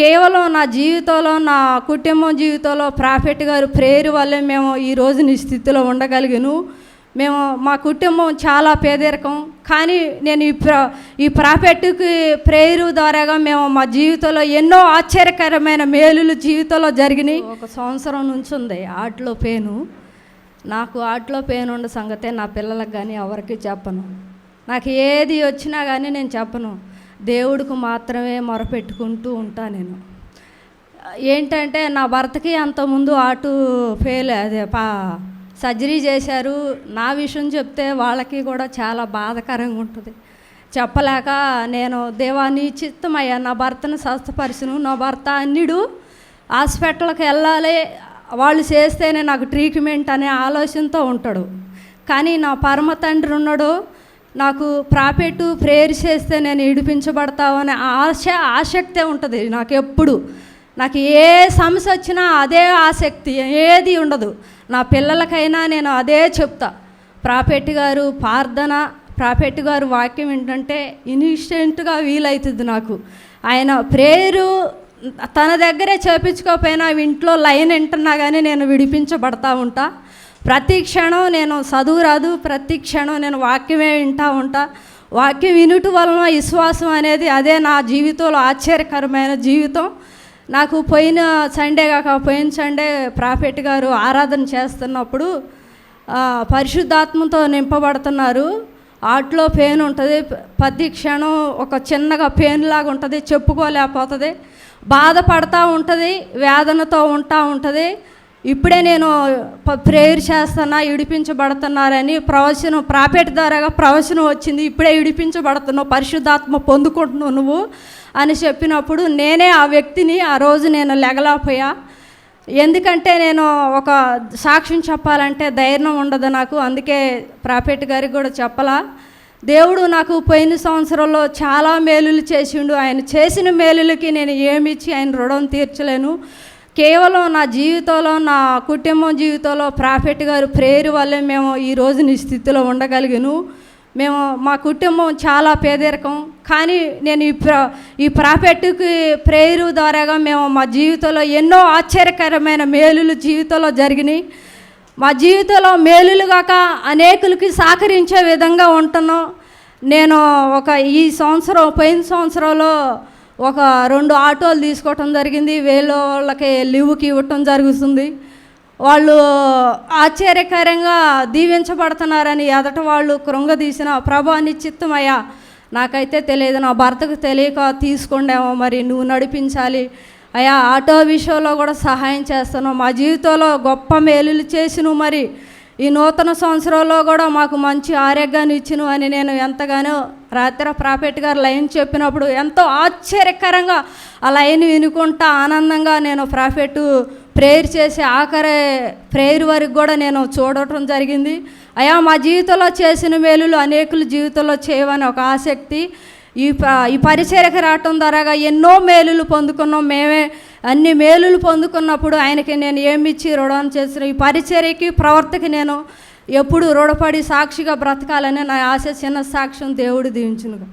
కేవలం నా జీవితంలో, నా కుటుంబం జీవితంలో ప్రాఫెట్ గారు ప్రేయర్ వల్లే మేము ఈరోజు నీ స్థితిలో ఉండగలిగాను. మేము మా కుటుంబం చాలా పేదరికం, కానీ నేను ఈ ప్రాఫెట్కి ప్రేయర్ ద్వారాగా మేము మా జీవితంలో ఎన్నో ఆశ్చర్యకరమైన మేలులు జీవితంలో జరిగినాయి. 1 సంవత్సరం నుంచి ఉంది ఆటలో పెయిన్. నాకు ఆటలో పెయిన్ ఉన్న సంగతే నా పిల్లలకు కానీ ఎవరికి చెప్పను. నాకు ఏది వచ్చినా కానీ నేను చెప్పను. దేవుడికి మాత్రమే మొరపెట్టుకుంటూ ఉంటాను నేను. ఏంటంటే నా భర్తకి అంతకుముందు సర్జరీ చేశారు. నా విషయం చెప్తే వాళ్ళకి కూడా చాలా బాధాకరంగా ఉంటుంది. చెప్పలేక నేను దేవా నీ చిత్తమయ్యా, నా భర్తను స్వస్థపరిచును. నా భర్త అన్నిడు హాస్పిటల్కి వెళ్ళాలి, వాళ్ళు చేస్తేనే నాకు ట్రీట్మెంట్ అనే ఆలోచనతో ఉంటాడు. కానీ నా పరమ తండ్రి ఉన్నాడు, నాకు ప్రాఫెట్ ప్రేయర్ చేస్తే నేను విడిపించబడతావు అనే ఆసక్తే ఉంటుంది నాకు ఎప్పుడు. నాకు ఏ సమస్య వచ్చినా అదే ఆసక్తి, ఏది ఉండదు. నా పిల్లలకైనా నేను అదే చెప్తా. ప్రాఫెట్ గారు ప్రార్థన, ప్రాఫెట్ గారు వాక్యం ఏంటంటే ఇన్స్టెంట్గా వీలవుతుంది నాకు. ఆయన ప్రేయరు తన దగ్గరే చేపించుకోకపోయినా ఇంట్లో లైన్ వింటున్నా కానీ నేను విడిపించబడతా ఉంటా. ప్రతి క్షణం నేను చదువు రాదు, ప్రతి క్షణం నేను వాక్యమే వింటూ ఉంటా. వాక్యం వినుట వలన విశ్వాసం అనేది అదే నా జీవితంలో ఆశ్చర్యకరమైన జీవితం. నాకు పోయిన సండే ప్రాఫెట్ గారు ఆరాధన చేస్తున్నప్పుడు పరిశుద్ధాత్మతో నింపబడుతున్నారు. ఆటలో పెయిన్ ఉంటుంది, ప్రతి క్షణం ఒక చిన్నగా పెయిన్ లాగా ఉంటుంది, చెప్పుకోలేకపోతుంది, బాధపడతా ఉంటుంది, వేదనతో ఉంటుంది. ఇప్పుడే నేను ప్రేయర్ చేస్తున్నా, విడిపించబడుతున్నారని ప్రాఫెట్ ద్వారాగా ప్రవచనం వచ్చింది. ఇప్పుడే విడిపించబడుతున్నావు, పరిశుద్ధాత్మ పొందుకుంటున్నావు నువ్వు అని చెప్పినప్పుడు నేనే ఆ వ్యక్తిని ఆ రోజు నేను లెగలేకపోయా. ఎందుకంటే నేను ఒక సాక్ష్యం చెప్పాలంటే ధైర్యం ఉండదు నాకు. అందుకే ప్రాఫెట్ గారికి కూడా చెప్పలా. దేవుడు నాకు పోయిన సంవత్సరంలో చాలా మేలులు చేసిండు. ఆయన చేసిన మేలులకి నేను ఏమిచ్చి ఆయన రుణం తీర్చలేను. కేవలం నా జీవితంలో, నా కుటుంబం జీవితంలో ప్రాఫెట్ గారు ప్రేయర్ వల్లే మేము ఈరోజు నీ స్థితిలో ఉండగలిగాను. మా కుటుంబం చాలా పేదరికం, కానీ నేను ఈ ప్రాఫెట్కి ప్రేయర్ ద్వారాగా మేము మా జీవితంలో ఎన్నో ఆశ్చర్యకరమైన మేలులు జీవితంలో జరిగినాయి. మా జీవితంలో మేలులు కాక అనేకులకి సహకరించే విధంగా ఉంటున్నాం. నేను పోయిన సంవత్సరంలో 2 ఆటోలు తీసుకోవటం జరిగింది. వాళ్ళకి లీవ్కి ఇవ్వటం జరుగుతుంది. వాళ్ళు ఆశ్చర్యకరంగా దీవించబడుతున్నారని ఎదట వాళ్ళు కృంగదీసిన ప్రభా నీ చిత్తమయ్యా, నాకైతే తెలియదు, నా భర్తకు తెలియక తీసుకుండేమో, మరి నువ్వు నడిపించాలి అయ్యా, ఆటో విషయంలో కూడా సహాయం చేస్తాను, మా జీవితంలో గొప్ప మేలులు చేసిను, మరి ఈ నూతన సంవత్సరంలో కూడా మాకు మంచి ఆరోగ్యాన్ని ఇచ్చిను అని నేను ఎంతగానో రాత్రి ప్రాఫెట్ గారు లైన్ చెప్పినప్పుడు ఎంతో ఆశ్చర్యకరంగా ఆ లైన్ వినుకుంటా ఆనందంగా నేను ప్రాఫెట్ ప్రేయర్ చేసి ఆఖరి ప్రేయర్ వరకు కూడా నేను చూడటం జరిగింది. అయ్యా మా జీవితంలో చేసిన మేలులు అనేకుల జీవితంలో చేయవని ఒక ఆసక్తి. ఈ పరిచర్యకు రావటం ద్వారాగా ఎన్నో మేలులు పొందుకున్నాం. మేమే అన్ని మేలులు పొందుకున్నప్పుడు ఆయనకి నేను ఏమిచ్చి రుణం చేసిన ఈ పరిచర్యకి ప్రవర్తకి నేను ఎప్పుడు రుణపడి సాక్షిగా బ్రతకాలని నా ఆశ. చిన్న సాక్ష్యం దేవుడు దీవించునుగా.